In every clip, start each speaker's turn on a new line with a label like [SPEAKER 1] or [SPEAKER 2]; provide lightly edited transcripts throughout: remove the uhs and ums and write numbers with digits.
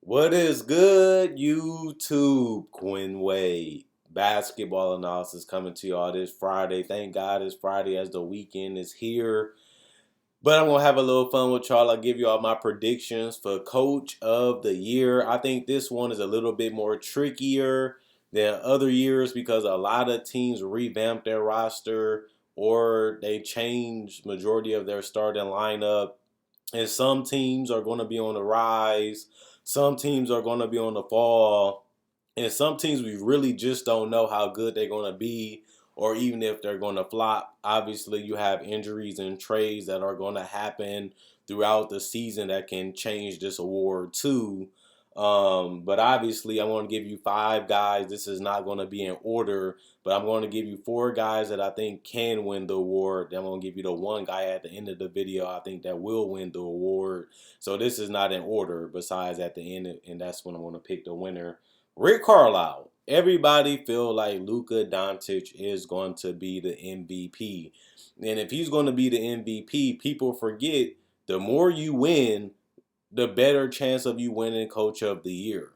[SPEAKER 1] What is good, YouTube? Quinn Wade. Basketball analysis coming to y'all this Friday. Thank God it's Friday as the weekend is here. But I'm going to have a little fun with y'all. I'll give you all my predictions for Coach of the Year. I think this one is a little bit more trickier than other years because a lot of teams revamp their roster or they change majority of their starting lineup. And some teams are going to be on the rise. Some teams are going to be on the fall. And some teams we really just don't know how good they're going to be or even if they're going to flop. Obviously, you have injuries and trades that are going to happen throughout the season that can change this award too. But obviously, I want to give you five guys. This is not going to be in order, but I'm going to give you four guys that I think can win the award. Then I'm going to give you the one guy at the end of the video I think that will win the award. So this is not in order besides at the end, and that's when I'm going to pick the winner. Rick Carlisle. Everybody feel like Luka Doncic is going to be the MVP. And if he's going to be the MVP, people forget the more you win, the better chance of you winning Coach of the Year.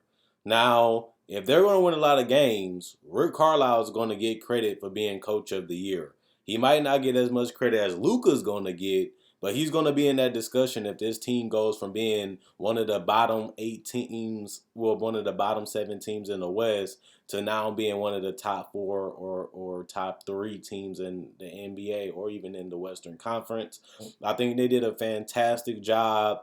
[SPEAKER 1] Now, if they're going to win a lot of games, Rick Carlisle is going to get credit for being Coach of the Year. He might not get as much credit as Luka's going to get, but he's going to be in that discussion if this team goes from being one of the bottom 8 teams, well, one of the bottom 7 teams in the West, to now being one of the top 4 or top 3 teams in the NBA or even in the Western Conference. I think they did a fantastic job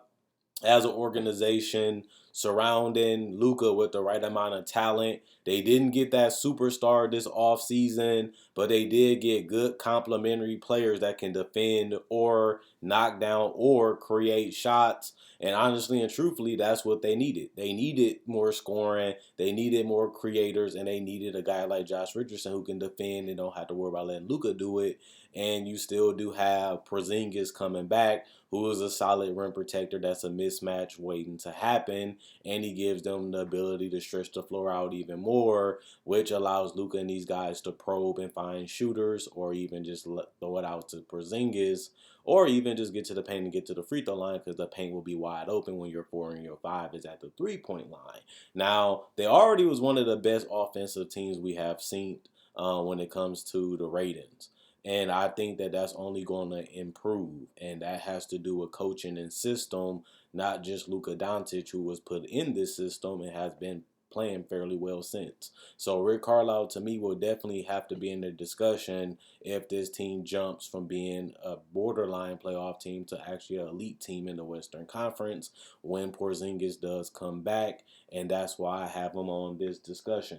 [SPEAKER 1] as an organization surrounding Luka with the right amount of talent. They didn't get that superstar this offseason, but they did get good complementary players that can defend or knock down or create shots. And honestly and truthfully, that's what they needed. They needed more scoring, they needed more creators, and they needed a guy like Josh Richardson who can defend and don't have to worry about letting Luka do it. And you still do have Porzingis coming back, who is a solid rim protector. That's a mismatch waiting to happen, and he gives them the ability to stretch the floor out even more, which allows Luka and these guys to probe and find shooters, or even just throw it out to Porzingis, or even just get to the paint and get to the free throw line because the paint will be wide open when your 4 and your 5 is at the 3-point line. Now, they already was one of the best offensive teams we have seen when it comes to the ratings. And I think that that's only going to improve. And that has to do with coaching and system, not just Luka Doncic, who was put in this system and has been playing fairly well since. So Rick Carlisle, to me, will definitely have to be in the discussion if this team jumps from being a borderline playoff team to actually an elite team in the Western Conference when Porzingis does come back. And that's why I have him on this discussion.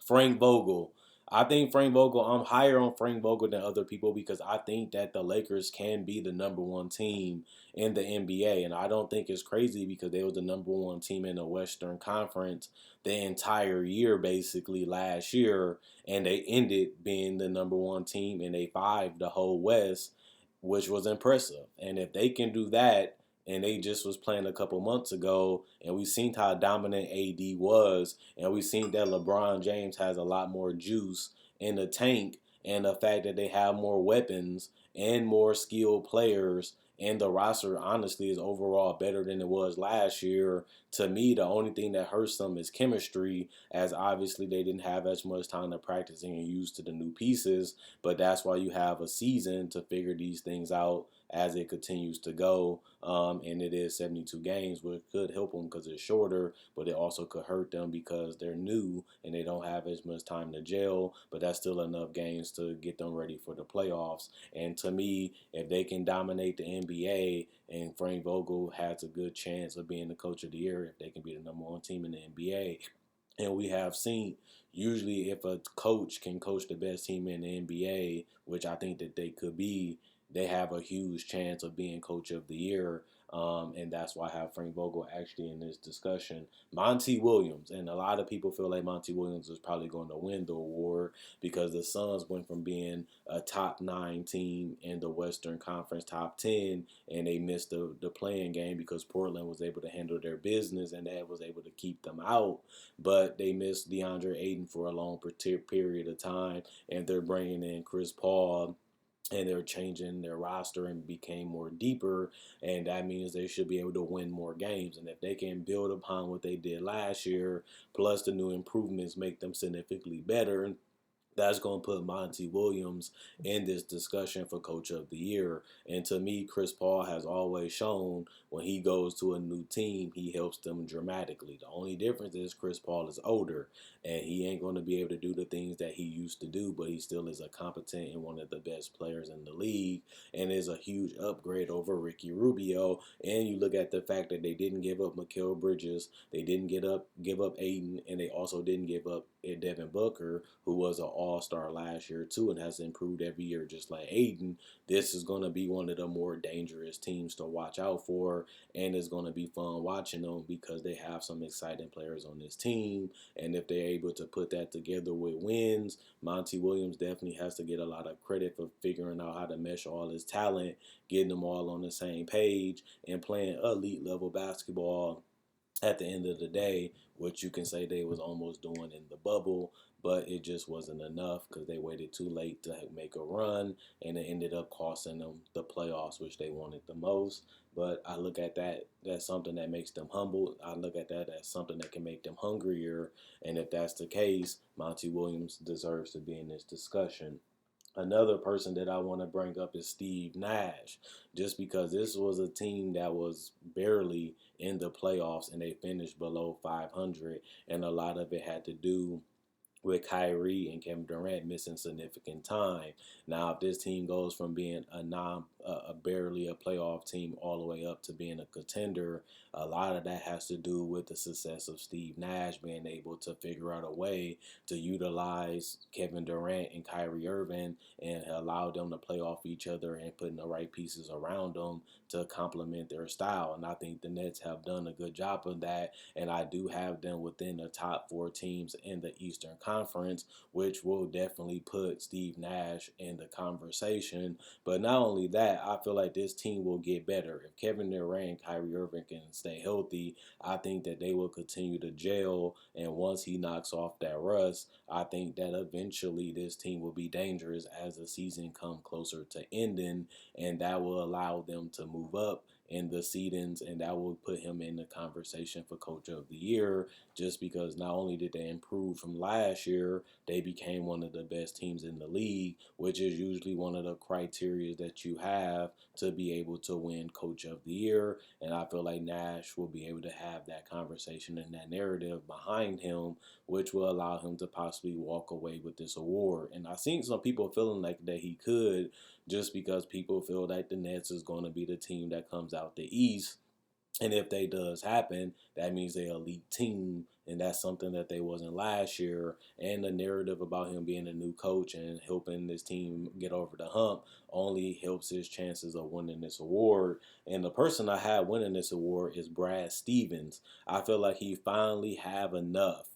[SPEAKER 1] Frank Vogel. I think Frank Vogel, I'm higher on Frank Vogel than other people because I think that the Lakers can be the number one team in the NBA. And I don't think it's crazy because they was the number one team in the Western Conference the entire year, basically last year. And they ended being the number one team and they 5 the whole West, which was impressive. And if they can do that, and they just was playing a couple months ago, and we seen how dominant AD was, and we seen that LeBron James has a lot more juice in the tank, and the fact that they have more weapons and more skilled players, and the roster honestly is overall better than it was last year. To me, the only thing that hurts them is chemistry, as obviously they didn't have as much time to practice and used to the new pieces, but that's why you have a season to figure these things out as it continues to go. And it is 72 games, which could help them because it's shorter, but it also could hurt them because they're new and they don't have as much time to gel. But that's still enough games to get them ready for the playoffs. And to me, if they can dominate the NBA, and Frank Vogel has a good chance of being the coach of the year if they can be the number one team in the NBA. And we have seen usually if a coach can coach the best team in the NBA, which I think that they could be, they have a huge chance of being coach of the year. And that's why I have Frank Vogel actually in this discussion. Monty Williams, and a lot of people feel like Monty Williams is probably going to win the award because the Suns went from being a top 9 team in the Western Conference, top 10, and they missed the playing game because Portland was able to handle their business and that was able to keep them out. But they missed DeAndre Ayton for a long period of time, and they're bringing in Chris Paul and they're changing their roster and became more deeper, and that means they should be able to win more games. And if they can build upon what they did last year, plus the new improvements make them significantly better, that's going to put Monty Williams in this discussion for Coach of the Year. And to me, Chris Paul has always shown when he goes to a new team, he helps them dramatically. The only difference is Chris Paul is older and he ain't going to be able to do the things that he used to do, but he still is a competent and one of the best players in the league and is a huge upgrade over Ricky Rubio. And you look at the fact that they didn't give up Mikal Bridges, they didn't give up Aiden, and they also didn't give up Devin Booker, who was an all-star last year too and has improved every year just like Aiden. This is going to be one of the more dangerous teams to watch out for, and it's going to be fun watching them because they have some exciting players on this team. And if they're able to put that together with wins, Monty Williams definitely has to get a lot of credit for figuring out how to mesh all his talent, getting them all on the same page, and playing elite level basketball at the end of the day, which you can say they was almost doing in the bubble, but it just wasn't enough because they waited too late to make a run, and it ended up costing them the playoffs, which they wanted the most. But I look at that as something that makes them humble. I look at that as something that can make them hungrier, and if that's the case, Monty Williams deserves to be in this discussion. Another person that I want to bring up is Steve Nash, just because this was a team that was barely in the playoffs and they finished below 500, and a lot of it had to do with Kyrie and Kevin Durant missing significant time. Now, if this team goes from being a barely a playoff team all the way up to being a contender, a lot of that has to do with the success of Steve Nash being able to figure out a way to utilize Kevin Durant and Kyrie Irving and allow them to play off each other and putting the right pieces around them to complement their style. And I think the Nets have done a good job of that, and I do have them within the top four teams in the Eastern Conference, which will definitely put Steve Nash in the conversation. But not only that, I feel like this team will get better. If Kevin Durant and Kyrie Irving can stay healthy, I think that they will continue to gel, and once he knocks off that rust, I think that eventually this team will be dangerous as the season come closer to ending, and that will allow them to move up in the seedings, and that will put him in the conversation for Coach of the Year, just because not only did they improve from last year, they became one of the best teams in the league, which is usually one of the criteria that you have to be able to win Coach of the Year. And I feel like Nash will be able to have that conversation and that narrative behind him, which will allow him to possibly walk away with this award. And I've seen some people feeling like that he could, just because people feel like the Nets is going to be the team that comes out the East. And if they does happen, that means they're an elite team, and that's something that they wasn't last year. And the narrative about him being a new coach and helping this team get over the hump only helps his chances of winning this award. And the person I had winning this award is Brad Stevens. I feel like he finally have enough.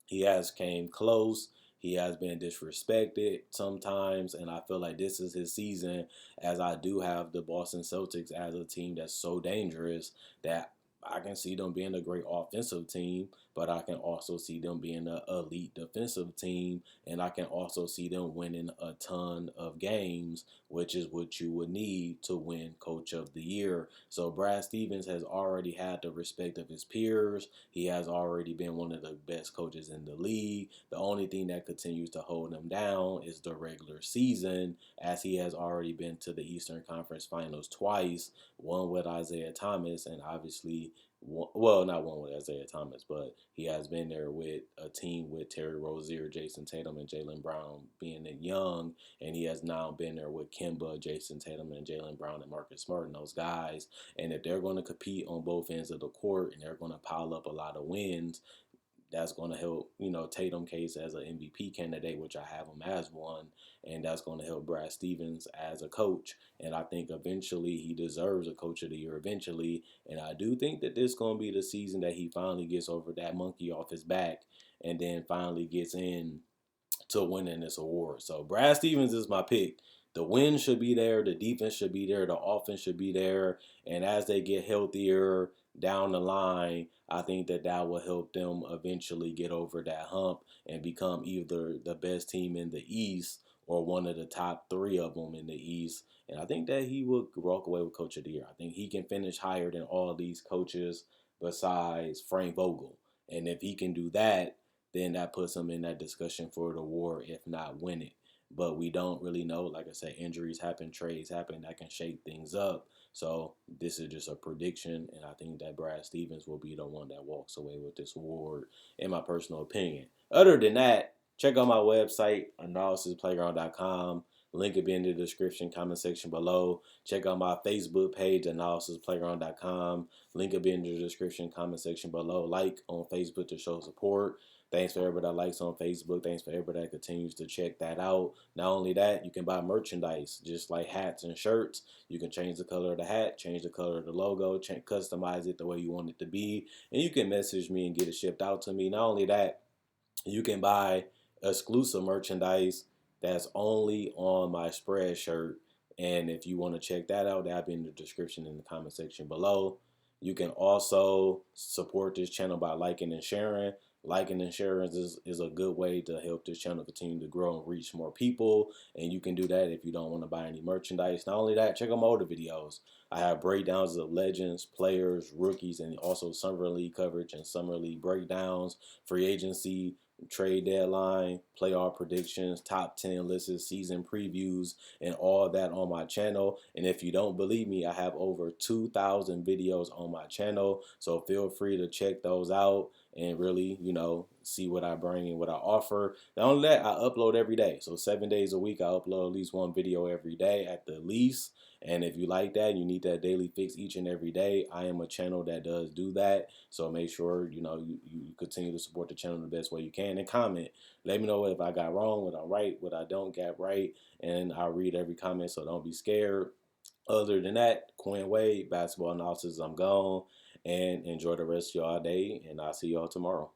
[SPEAKER 1] He has came close. He has been disrespected sometimes, and I feel like this is his season, as I do have the Boston Celtics as a team that's so dangerous that I can see them being a great offensive team, but I can also see them being an elite defensive team, and I can also see them winning a ton of games, which is what you would need to win Coach of the Year. So Brad Stevens has already had the respect of his peers. He has already been one of the best coaches in the league. The only thing that continues to hold him down is the regular season, as he has already been to the Eastern Conference Finals twice, one with Isaiah Thomas, and obviously, well, not one with Isaiah Thomas, but he has been there with a team with Terry Rozier, Jason Tatum, and Jaylen Brown being young, and he has now been there with Kemba, Jason Tatum, and Jaylen Brown, and Marcus Smart, and those guys. And if they're going to compete on both ends of the court and they're going to pile up a lot of wins, that's going to help, Tatum case as an MVP candidate, which I have him as one, and that's going to help Brad Stevens as a coach. And I think eventually he deserves a Coach of the Year eventually. And I do think that this is going to be the season that he finally gets over that monkey off his back and then finally gets in to winning this award. So Brad Stevens is my pick. The win should be there, the defense should be there, the offense should be there, and as they get healthier down the line, I think that that will help them eventually get over that hump and become either the best team in the East or one of the top three of them in the East. And I think that he would walk away with Coach of the Year. I think he can finish higher than all of these coaches besides Frank Vogel. And if he can do that, then that puts him in that discussion for the award, if not win it. But we don't really know. Like I said, injuries happen, trades happen, that can shake things up. So this is just a prediction, and I think that Brad Stevens will be the one that walks away with this award, in my personal opinion. Other than that, check out my website, analysisplayground.com. Link will be in the description, comment section below. Check out my Facebook page, analysisplayground.com. Link will be in the description, comment section below. Like on Facebook to show support. Thanks for everybody that likes on Facebook. Thanks for everybody that continues to check that out. Not only that, you can buy merchandise, just like hats and shirts. You can change the color of the hat, change the color of the logo, customize it the way you want it to be. And you can message me and get it shipped out to me. Not only that, you can buy exclusive merchandise that's only on my spread shirt. And if you want to check that out, that'll be in the description in the comment section below. You can also support this channel by liking and sharing. Liking and sharing is a good way to help this channel continue to grow and reach more people. And you can do that if you don't want to buy any merchandise. Not only that, check out my older videos. I have breakdowns of legends, players, rookies, and also summer league coverage and summer league breakdowns, free agency, trade deadline, playoff predictions, top 10 lists, season previews, and all that on my channel. And if you don't believe me, I have over 2,000 videos on my channel. So feel free to check those out and really, see what I bring and what I offer. Not only that, I upload every day. So 7 days a week, I upload at least one video every day at the least. And if you like that and you need that daily fix each and every day, I am a channel that does do that. So make sure, you continue to support the channel the best way you can, and comment. Let me know if I got wrong, what I'm right, what I don't get right. And I'll read every comment, so don't be scared. Other than that, Quinn Wade, basketball analysis, I'm gone. And enjoy the rest of y'all day, and I'll see y'all tomorrow.